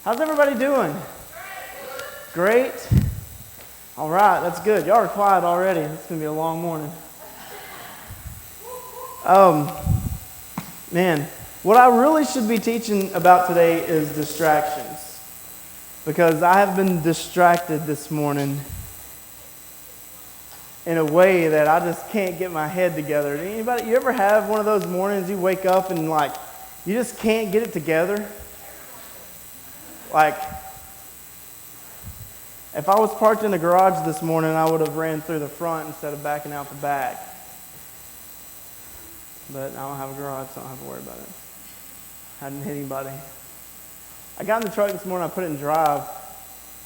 How's everybody doing? Great? All right, that's good. Y'all are quiet already. It's going to be a long morning. Man, what I really should be teaching about today is distractions. Because I have been distracted this morning in a way that I just can't get my head together. Anybody, you ever have one of those mornings you wake up and you just can't get it together? If I was parked in the garage this morning, I would have ran through the front instead of backing out the back. But I don't have a garage, so I don't have to worry about it. I didn't hit anybody. I got in the truck this morning, I put it in drive,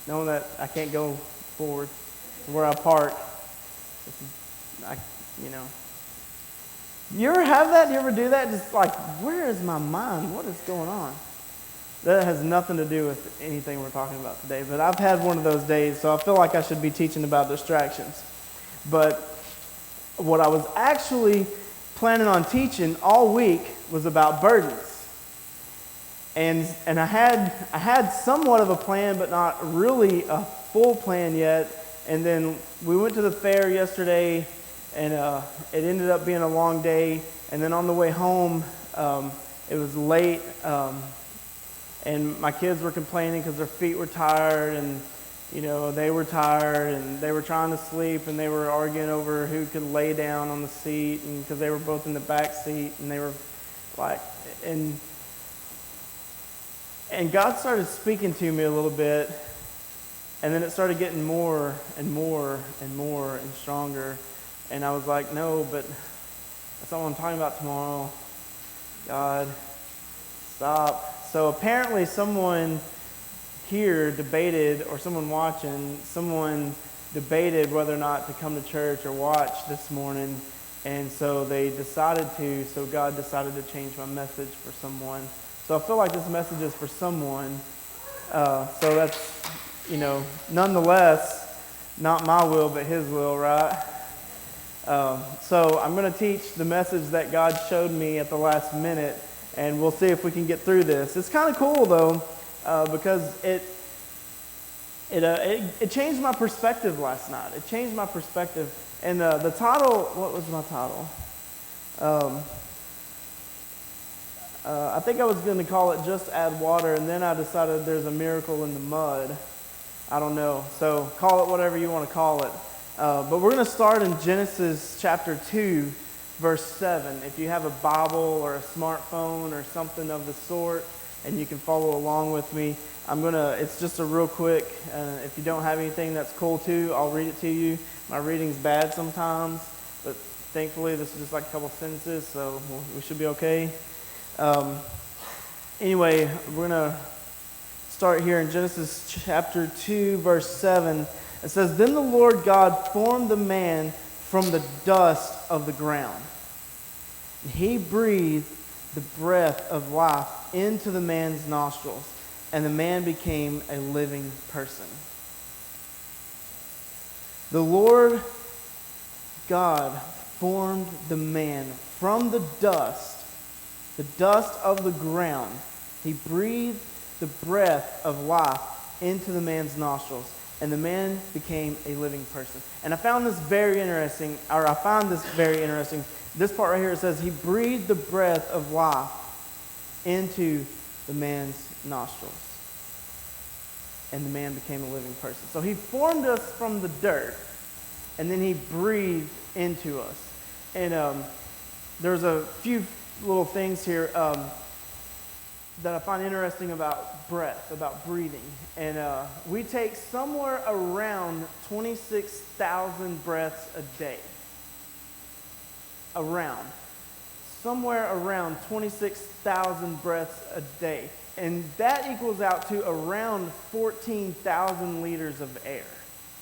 knowing that I can't go forward to where I park. You ever have that? You ever do that? Just where is my mind? What is going on? That has nothing to do with anything we're talking about today, but I've had one of those days, so I feel like I should be teaching about distractions. But what I was actually planning on teaching all week was about burdens. And I had somewhat of a plan, but not really a full plan yet. And then we went to the fair yesterday, and it ended up being a long day. And then on the way home, it was late, and my kids were complaining because their feet were tired, and they were tired, and they were trying to sleep, and they were arguing over who could lay down on the seat, and because they were both in the back seat, and they were and God started speaking to me a little bit, and then it started getting more and more and more and stronger, and I was like, no, but that's not what I'm talking about tomorrow. God, stop. So apparently someone here debated, or someone watching, someone debated whether or not to come to church or watch this morning, and so they decided to, so God decided to change my message for someone. So I feel like this message is for someone, so that's, nonetheless, not my will, but His will, right? So I'm going to teach the message that God showed me at the last minute, and we'll see if we can get through this. It's kind of cool, though, because it changed my perspective last night. It changed my perspective. And the title, what was my title? I think I was going to call it Just Add Water, and then I decided there's a miracle in the mud. I don't know. So call it whatever you want to call it. But we're going to start in Genesis chapter 2, verse 7. If you have a Bible or a smartphone or something of the sort, and you can follow along with me, it's just a real quick, if you don't have anything, that's cool too. I'll read it to you. My reading's bad sometimes, but thankfully this is just like a couple sentences, so we should be okay. Anyway, we're going to start here in Genesis chapter 2, verse 7. It says, "Then the Lord God formed the man from the dust of the ground. He breathed the breath of life into the man's nostrils, and the man became a living person." The Lord God formed the man from the dust of the ground. He breathed the breath of life into the man's nostrils, and the man became a living person. And I find this very interesting. This part right here, it says, He breathed the breath of life into the man's nostrils, and the man became a living person. So He formed us from the dirt, and then He breathed into us. And there's a few little things here that I find interesting about breath, about breathing. And we take somewhere around 26,000 breaths a day. Somewhere around 26,000 breaths a day. And that equals out to around 14,000 liters of air.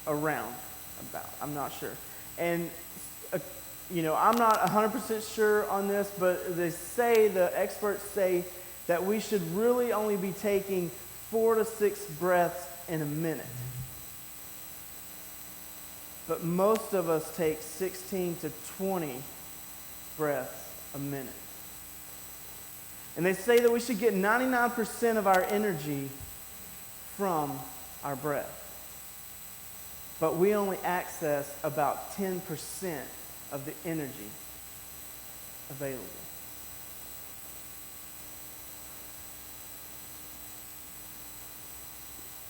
I'm not sure. And I'm not 100% sure on this, but the experts say that we should really only be taking 4 to 6 breaths in a minute. But most of us take 16 to 20 breaths a minute. And they say that we should get 99% of our energy from our breath. But we only access about 10% of the energy available.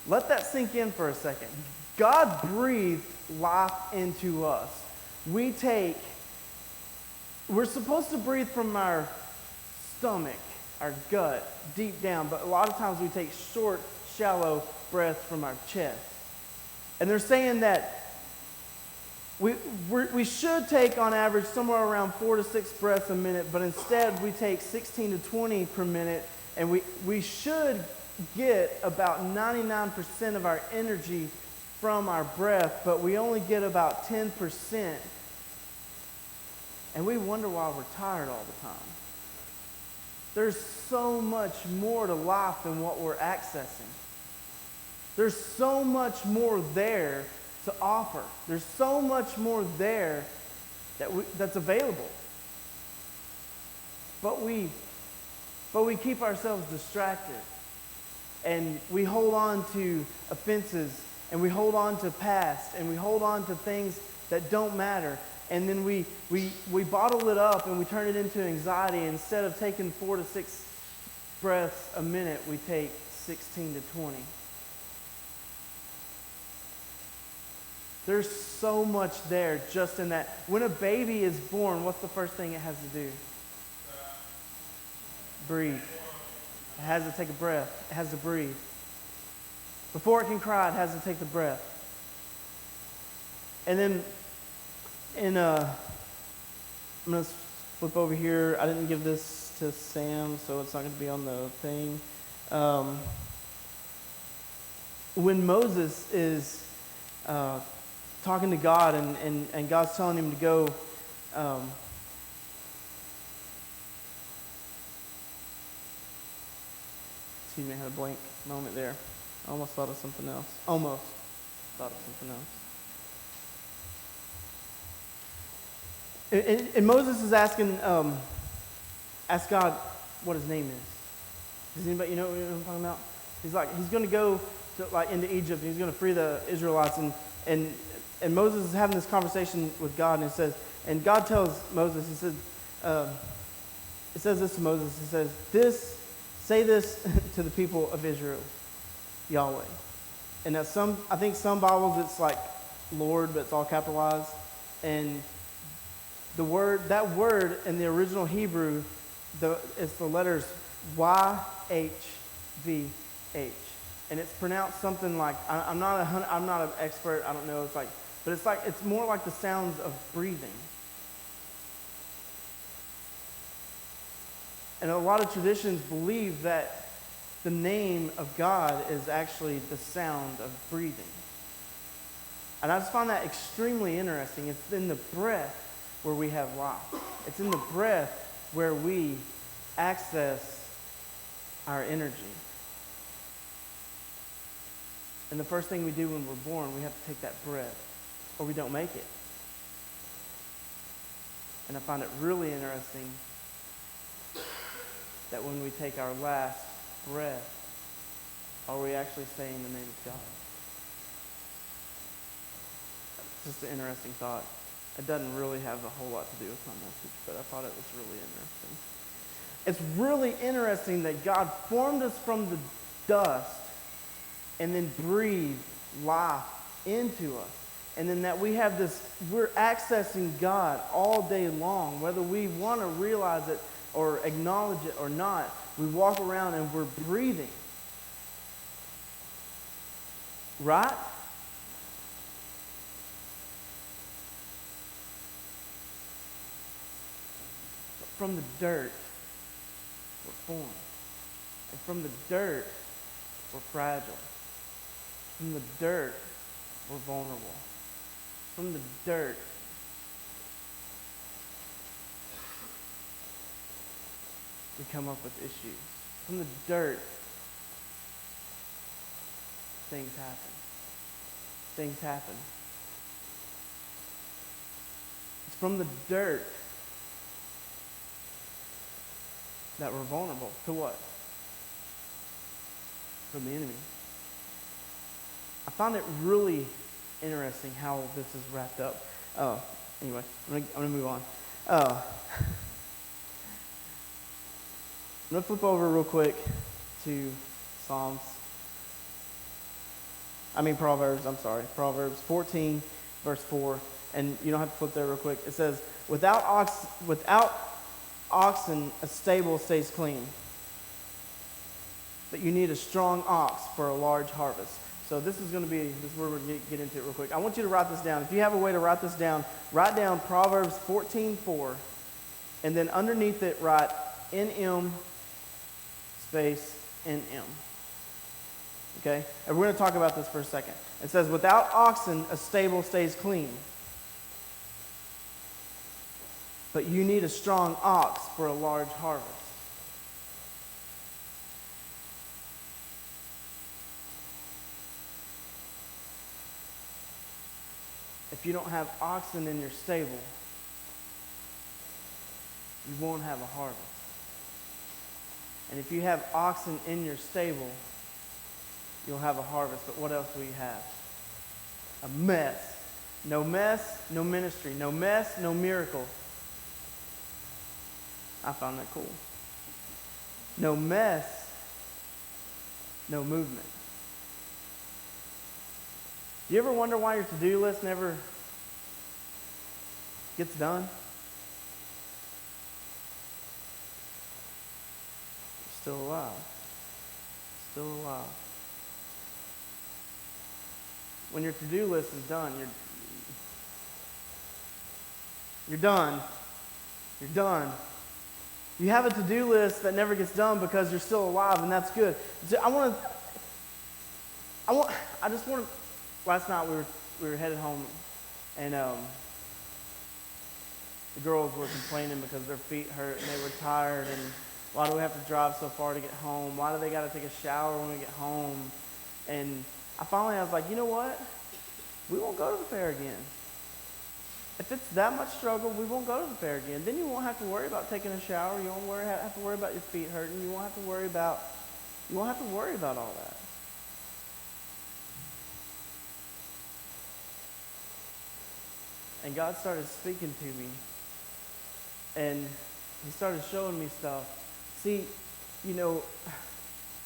Let that sink in for a second. God breathed life into us. We're supposed to breathe from our stomach, our gut, deep down, but a lot of times we take short, shallow breaths from our chest. And they're saying that we should take on average somewhere around 4 to 6 breaths a minute, but instead we take 16 to 20 per minute, and we should get about 99% of our energy from our breath, but we only get about 10%. And we wonder why we're tired all the time. There's so much more to life than what we're accessing. There's so much more there to offer. There's so much more there that's available. But we keep ourselves distracted. And we hold on to offenses, and we hold on to past, and we hold on to things that don't matter. And then we bottle it up and we turn it into anxiety. Instead of taking 4 to 6 breaths a minute, we take 16 to 20. There's so much there just in that. When a baby is born, what's the first thing it has to do? Breathe. It has to take a breath. It has to breathe. Before it can cry, it has to take the breath. And then I'm going to flip over here. I didn't give this to Sam, so it's not going to be on the thing. When Moses is talking to God and God's telling him to go excuse me, I had a blank moment there. I almost thought of something else. And Moses is asking, ask God what his name is. Does anybody, you know what I'm talking about? He's going to go into Egypt, and he's going to free the Israelites, and Moses is having this conversation with God, and it says, and God tells Moses, he says, it says this to Moses, it says, say this to the people of Israel, Yahweh. And I think some Bibles it's like Lord, but it's all capitalized. And that word in the original Hebrew, it's the letters YHVH, and it's pronounced something like, I'm not an expert, I don't know, but it's more like the sounds of breathing. And a lot of traditions believe that the name of God is actually the sound of breathing. And I just find that extremely interesting. It's in the breath where we have life. It's in the breath where we access our energy. And the first thing we do when we're born, we have to take that breath, or we don't make it. And I find it really interesting that when we take our last breath, are we actually saying the name of God? It's just an interesting thought. It doesn't really have a whole lot to do with my message, but I thought it was really interesting. It's really interesting that God formed us from the dust and then breathed life into us. And then that we have this, we're accessing God all day long, whether we want to realize it or acknowledge it or not. We walk around and we're breathing. Right? But from the dirt, we're formed. And from the dirt, we're fragile. From the dirt, we're vulnerable. From the dirt, we come up with issues. From the dirt, things happen. Things happen. It's from the dirt that we're vulnerable. To what? From the enemy. found it really interesting how this is wrapped up. Anyway, I'm gonna move on. I'm gonna flip over real quick to Proverbs, Proverbs 14, verse 4, and you don't have to flip there real quick. It says, without oxen, a stable stays clean, but you need a strong ox for a large harvest. So this is where we're going to get into it real quick. I want you to write this down. If you have a way to write this down, write down Proverbs 14:4, and then underneath it write NM space NM. Okay? And we're going to talk about this for a second. It says, without oxen, a stable stays clean, but you need a strong ox for a large harvest. If you don't have oxen in your stable, you won't have a harvest. And if you have oxen in your stable, you'll have a harvest. But what else will you have? A mess. No mess, no ministry. No mess, no miracle. I found that cool. No mess, no movement. Do you ever wonder why your to-do list never gets done? You're still alive. Still alive. When your to-do list is done, you're done. You're done. You have a to-do list that never gets done because you're still alive, and that's good. Last night we were headed home, and the girls were complaining because their feet hurt and they were tired, and why do we have to drive so far to get home? Why do they got to take a shower when we get home? And I was like, you know what? We won't go to the fair again. If it's that much struggle, we won't go to the fair again. Then you won't have to worry about taking a shower. You won't have to worry about your feet hurting. You won't have to worry about all that. And God started speaking to me, and He started showing me stuff. See,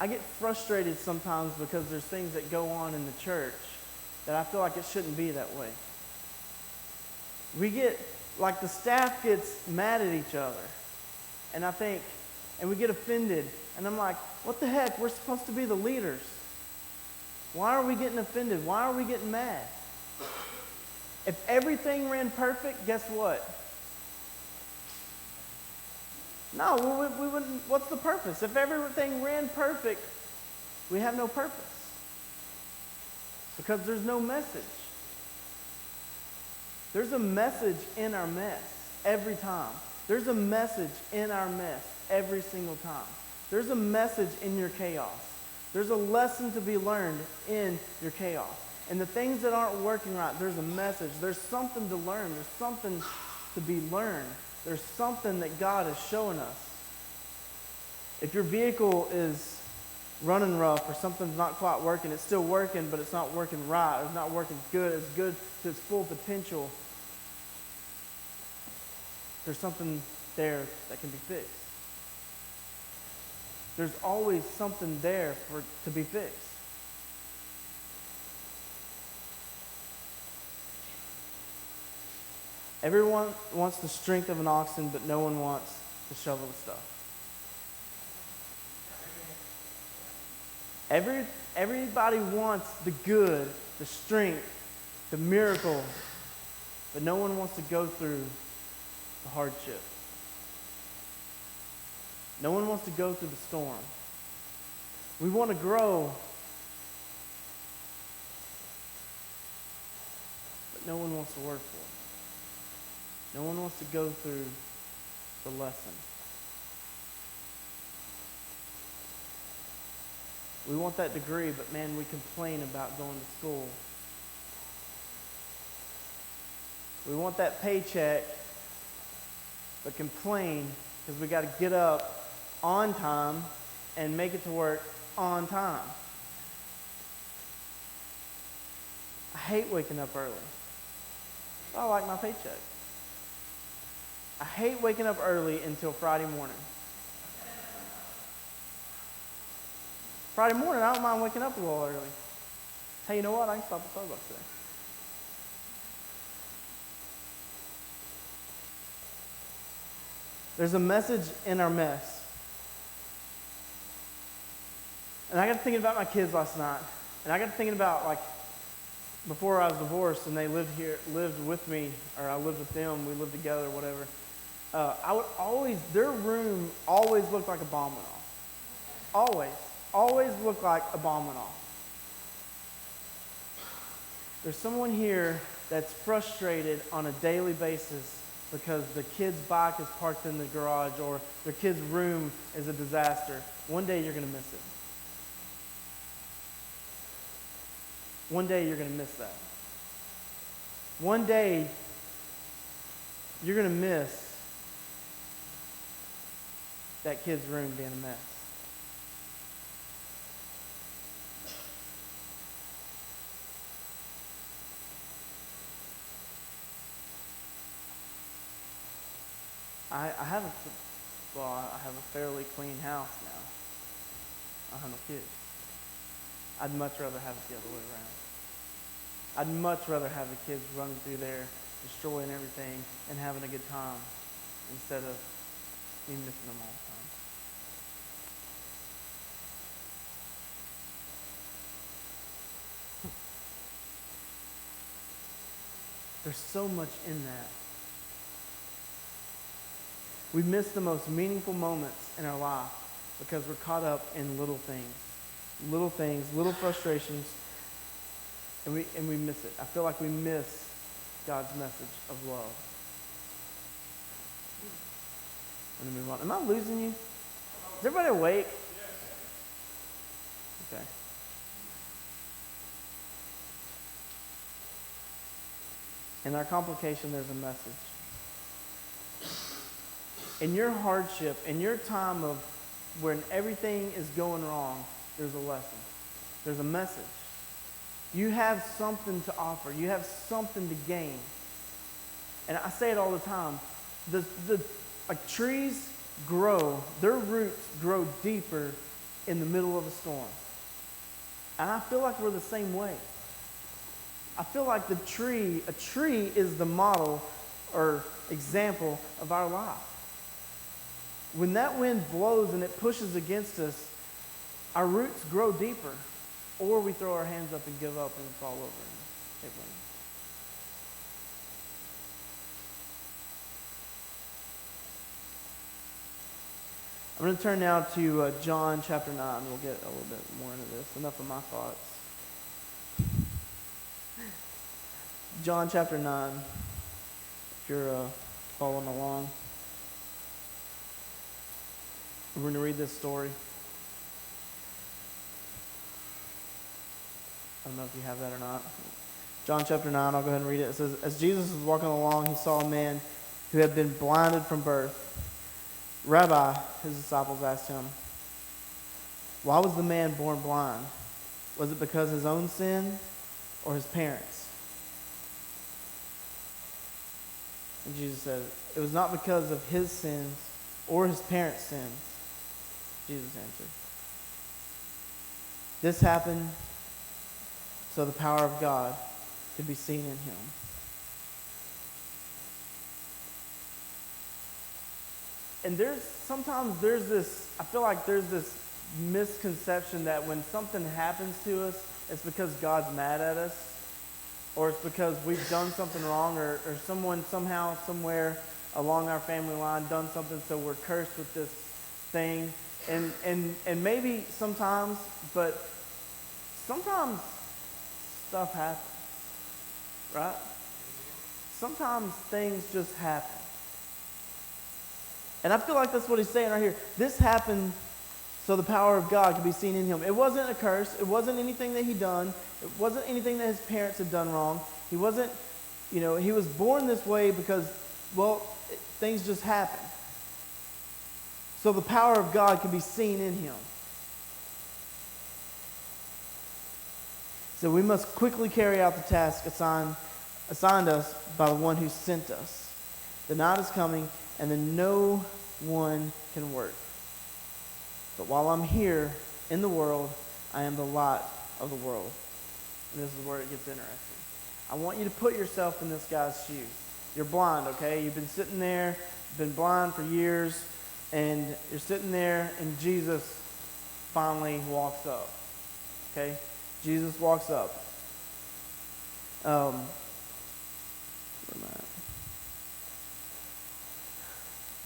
I get frustrated sometimes because there's things that go on in the church that I feel like it shouldn't be that way. The staff gets mad at each other, and we get offended, and I'm like, what the heck? We're supposed to be the leaders. Why are we getting offended? Why are we getting mad? If everything ran perfect, guess what? No, we wouldn't. What's the purpose? If everything ran perfect, we have no purpose. Because there's no message. There's a message in our mess every time. There's a message in our mess every single time. There's a message in your chaos. There's a lesson to be learned in your chaos. And the things that aren't working right, there's a message. There's something to learn. There's something to be learned. There's something that God is showing us. If your vehicle is running rough or something's not quite working, it's still working, but it's not working right. It's not working good to its full potential. There's something there that can be fixed. There's always something there to be fixed. Everyone wants the strength of an oxen, but no one wants to shovel the stuff. Everybody wants the good, the strength, the miracle, but no one wants to go through the hardship. No one wants to go through the storm. We want to grow, but no one wants to work for it. No one wants to go through the lesson. We want that degree, but man, we complain about going to school. We want that paycheck, but complain because we got to get up on time and make it to work on time. hate waking up early. I like my paycheck. I hate waking up early until Friday morning. Friday morning, I don't mind waking up a little early. Hey, you know what? I can stop at Starbucks today. There's a message in our mess. And I got to thinking about my kids last night. And I got to thinking about, like, before I was divorced and they lived with me, or I lived with them, we lived together, whatever. I would always, their room always looked like a bomb went off. Always looked like a bomb went off. There's someone here that's frustrated on a daily basis because the kid's bike is parked in the garage or their kid's room is a disaster. One day you're going to miss it. One day you're going to miss that. One day you're going to miss that kid's room being a mess. I have a fairly clean house now. I have no kids. I'd much rather have it the other way around. I'd much rather have the kids running through there, destroying everything, and having a good time instead of me missing them all the time. There's so much in that. We miss the most meaningful moments in our life because we're caught up in little things, little frustrations, and we miss it. I feel like we miss God's message of love. I'm gonna move on. Am I losing you? Is everybody awake? Okay. In our complication, there's a message. In your hardship, in your time of when everything is going wrong, there's a lesson. There's a message. You have something to offer. You have something to gain. And I say it all the time. Like trees grow, their roots grow deeper in the middle of a storm. And I feel like we're the same way. I feel like a tree is the model or example of our life. When that wind blows and it pushes against us, our roots grow deeper, or we throw our hands up and give up and fall over and it wins. I'm going to turn now to John chapter 9. We'll get a little bit more into this. Enough of my thoughts. John chapter 9, if you're following along. We're going to read this story. I don't know if you have that or not. John chapter 9, I'll go ahead and read it. It says, as Jesus was walking along, he saw a man who had been blinded from birth. Rabbi, his disciples asked him, why was the man born blind? Was it because of his own sin or his parents? And Jesus said, it was not because of his sins or his parents' sins. Jesus answered, this happened so the power of God could be seen in him. And I feel like there's this misconception that when something happens to us, it's because God's mad at us, or it's because we've done something wrong, or someone somehow, somewhere along our family line done something, so we're cursed with this thing. And maybe sometimes, but sometimes stuff happens, right? Sometimes things just happen. And I feel like that's what he's saying right here. This happened so the power of God could be seen in him. It wasn't a curse. It wasn't anything that he'd done. It wasn't anything that his parents had done wrong. He wasn't, he was born this way because, things just happened. So the power of God could be seen in him. So we must quickly carry out the task assigned us by the one who sent us. The night is coming, and then no one can work. But while I'm here in the world, I am the light of the world. And this is where it gets interesting. I want you to put yourself in this guy's shoes. You're blind, okay? You've been sitting there, been blind for years, and you're sitting there, and Jesus finally walks up. Okay? Jesus walks up. Where am I at?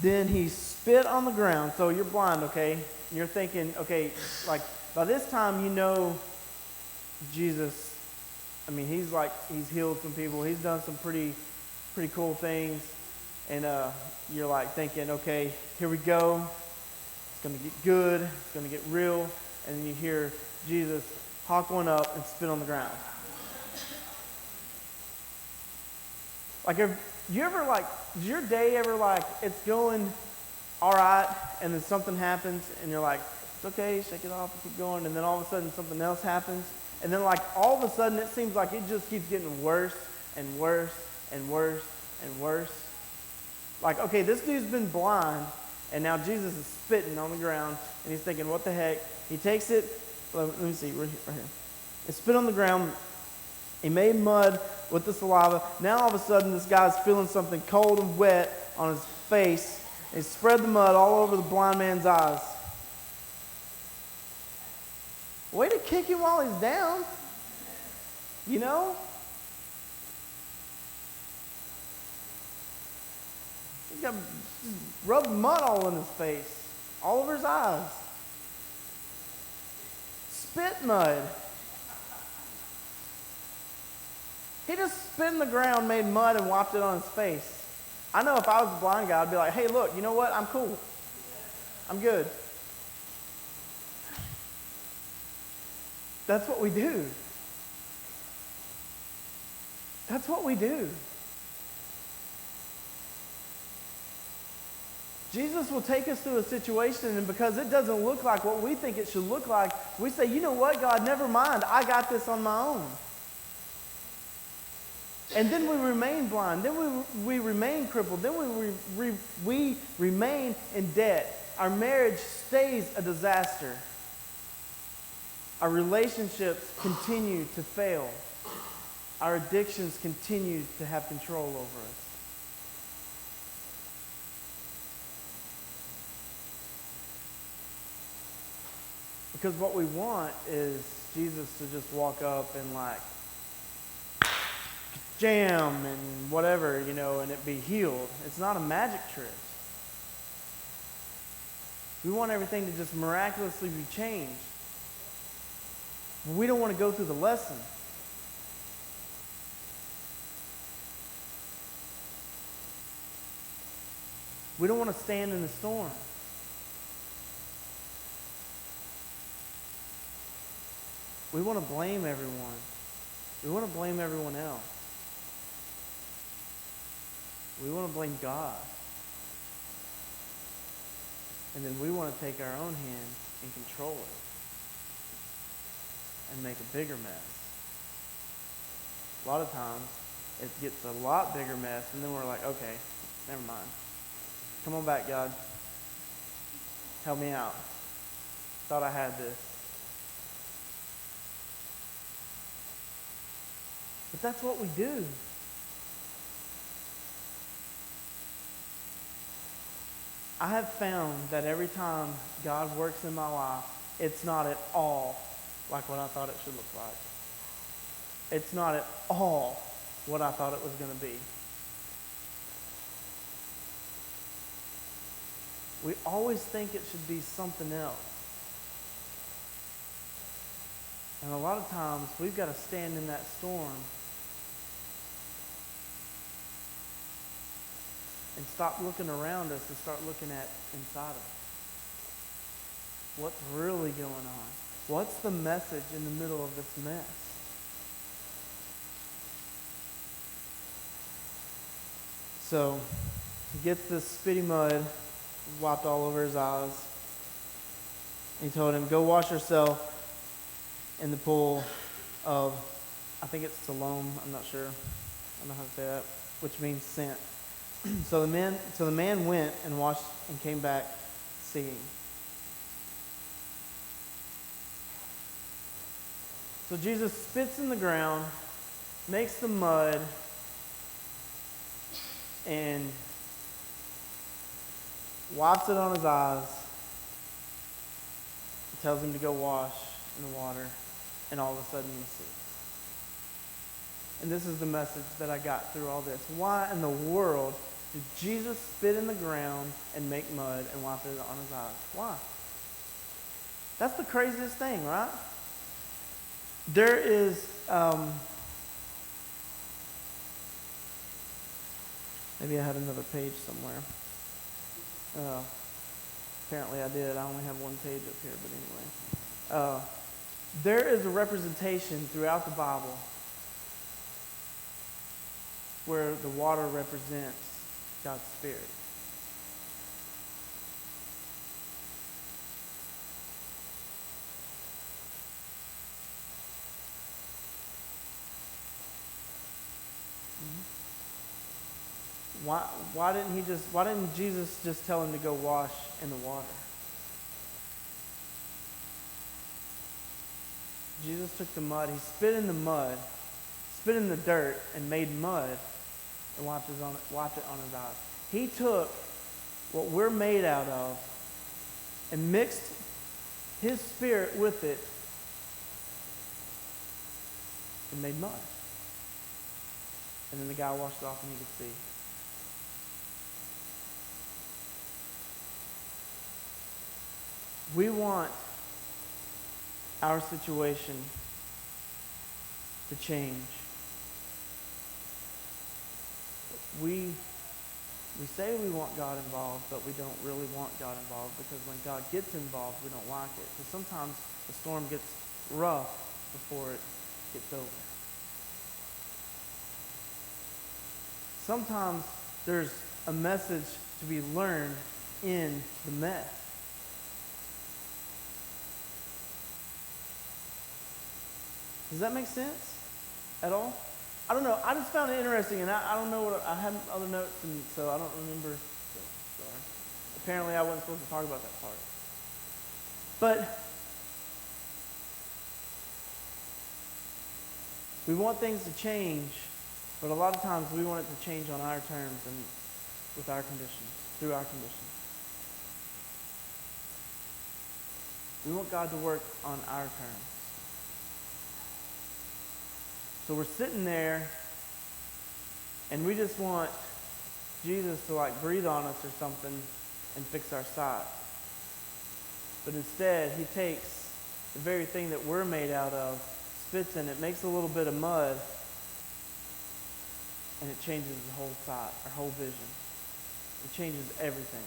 Then he spit on the ground. So you're blind, okay? You're thinking, okay, like by this time you know Jesus. I mean, he's healed some people. He's done some pretty cool things. And you're like thinking, okay, here we go. It's going to get good. It's going to get real. And then you hear Jesus hawk one up and spit on the ground. Like, have you ever, like, is your day ever like, it's going all right, and then something happens, and you're like, it's okay, shake it off and keep going, and then all of a sudden something else happens, and then, like, all of a sudden it seems like it just keeps getting worse and worse and worse and worse. Like, okay, this dude's been blind, and now Jesus is spitting on the ground, and he's thinking, what the heck? He takes it, let me see, right here. It spit on the ground. He made mud with the saliva. Now all of a sudden this guy's feeling something cold and wet on his face. And he spread the mud all over the blind man's eyes. Way to kick him while he's down. You know? He's got rubbed mud all in his face. All over his eyes. Spit mud. He just spit in the ground, made mud, and wiped it on his face. I know if I was a blind guy, I'd be like, hey, look, you know what? I'm cool. I'm good. That's what we do. That's what we do. Jesus will take us through a situation, and because it doesn't look like what we think it should look like, we say, you know what, God, never mind. I got this on my own. And then we remain blind. Then we remain crippled. Then we remain in debt. Our marriage stays a disaster. Our relationships continue to fail. Our addictions continue to have control over us. Because what we want is Jesus to just walk up and like, jam and whatever, you know, and it be healed. It's not a magic trick. We want everything to just miraculously be changed. But we don't want to go through the lesson. We don't want to stand in the storm. We want to blame everyone. We want to blame everyone else. We want to blame God. And then we want to take our own hands and control it. And make a bigger mess. A lot of times, it gets a lot bigger mess, and then we're like, okay, never mind. Come on back, God. Help me out. Thought I had this. But that's what we do. I have found that every time God works in my life, it's not at all like what I thought it should look like. It's not at all what I thought it was going to be. We always think it should be something else. And a lot of times, we've got to stand in that storm and stop looking around us and start looking at inside of us. What's really going on? What's the message in the middle of this mess? So, he gets this spitty mud wiped all over his eyes. He told him, go wash yourself in the pool of, I think it's Siloam, I'm not sure, I don't know how to say that, which means sent. So the man went and washed and came back seeing. So Jesus spits in the ground, makes the mud, and wipes it on his eyes, tells him to go wash in the water, and all of a sudden he sees. And this is the message that I got through all this. Why in the world did Jesus spit in the ground and make mud and wipe it on his eyes? Why? That's the craziest thing, right? There is, maybe I had another page somewhere. Apparently I did. I only have one page up here, but anyway. There is a representation throughout the Bible where the water represents God's Spirit. Why didn't Jesus just tell him to go wash in the water? Jesus took the mud, he spit in the mud, spit in the dirt, and made mud and wiped it on his eyes. He took what we're made out of and mixed his Spirit with it and made mud. And then the guy washed it off and he could see. We want our situation to change. We say we want God involved, but we don't really want God involved, because when God gets involved, we don't like it. Because sometimes the storm gets rough before it gets over. Sometimes there's a message to be learned in the mess. Does that make sense at all? I don't know. I just found it interesting, and I don't know what I had other notes, and so I don't remember. So, sorry. Apparently, I wasn't supposed to talk about that part. But we want things to change, but a lot of times we want it to change on our terms and with our conditions, through our conditions. We want God to work on our terms. So we're sitting there, and we just want Jesus to breathe on us or something and fix our sight. But instead, he takes the very thing that we're made out of, spits in it, makes a little bit of mud, and it changes the whole sight, our whole vision. It changes everything.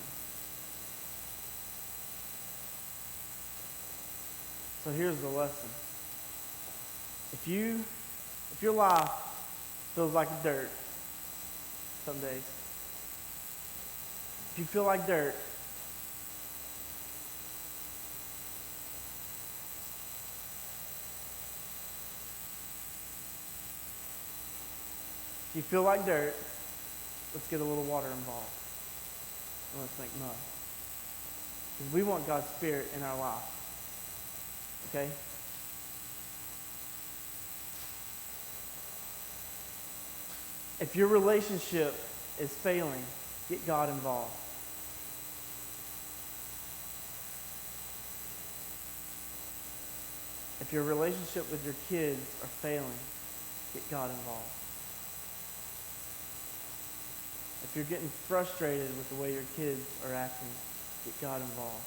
So here's the lesson. If your life feels like dirt some days, if you feel like dirt, let's get a little water involved. And let's make mud. Because we want God's Spirit in our life. Okay? If your relationship is failing, get God involved. If your relationship with your kids are failing, get God involved. If you're getting frustrated with the way your kids are acting, get God involved.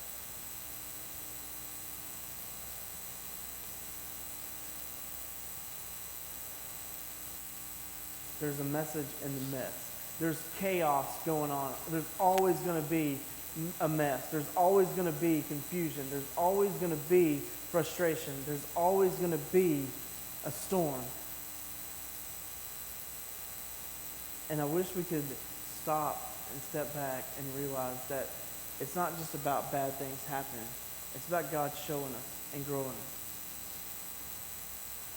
There's a message in the mess. There's chaos going on. There's always going to be a mess. There's always going to be confusion. There's always going to be frustration. There's always going to be a storm. And I wish we could stop and step back and realize that it's not just about bad things happening. It's about God showing us and growing us.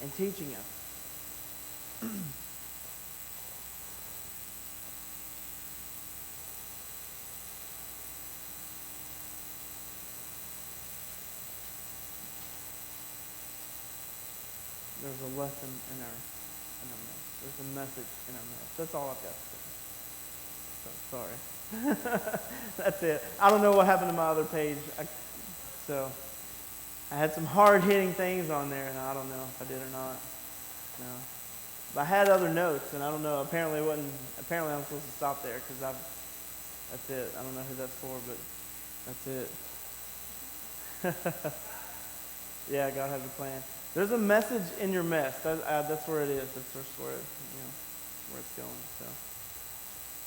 and teaching us. There's a lesson in our mess. There's a message in our mess. That's all I've got to say. So sorry. That's it. I don't know what happened to my other page. So I had some hard-hitting things on there, and I don't know if I did or not. No. But I had other notes, and I don't know. Apparently it wasn't. Apparently I'm supposed to stop there because that's it. I don't know who that's for, but that's it. Yeah, God has a plan. There's a message in your mess. That's where it is. That's where it's going. So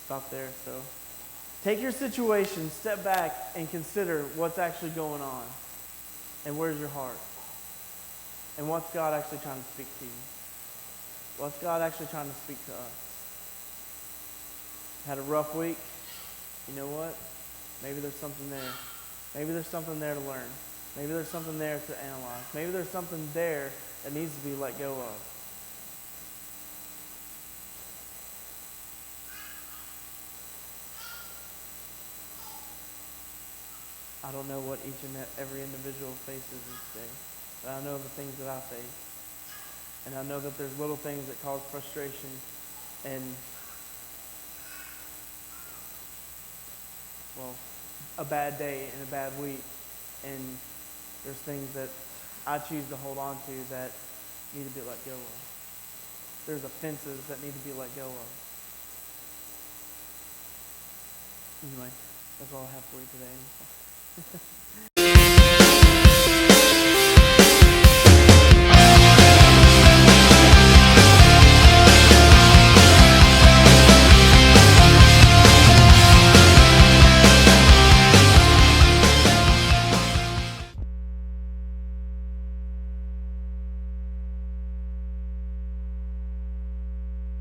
stop there. So take your situation, step back, and consider what's actually going on, and where's your heart, and what's God actually trying to speak to you. What's God actually trying to speak to us? Had a rough week? You know what? Maybe there's something there. Maybe there's something there to learn. Maybe there's something there to analyze. Maybe there's something there that needs to be let go of. I don't know what each and every individual faces each day, but I know the things that I face. And I know that there's little things that cause frustration and, well, a bad day and a bad week. And there's things that I choose to hold on to that need to be let go of. There's offenses that need to be let go of. Anyway, that's all I have for you today.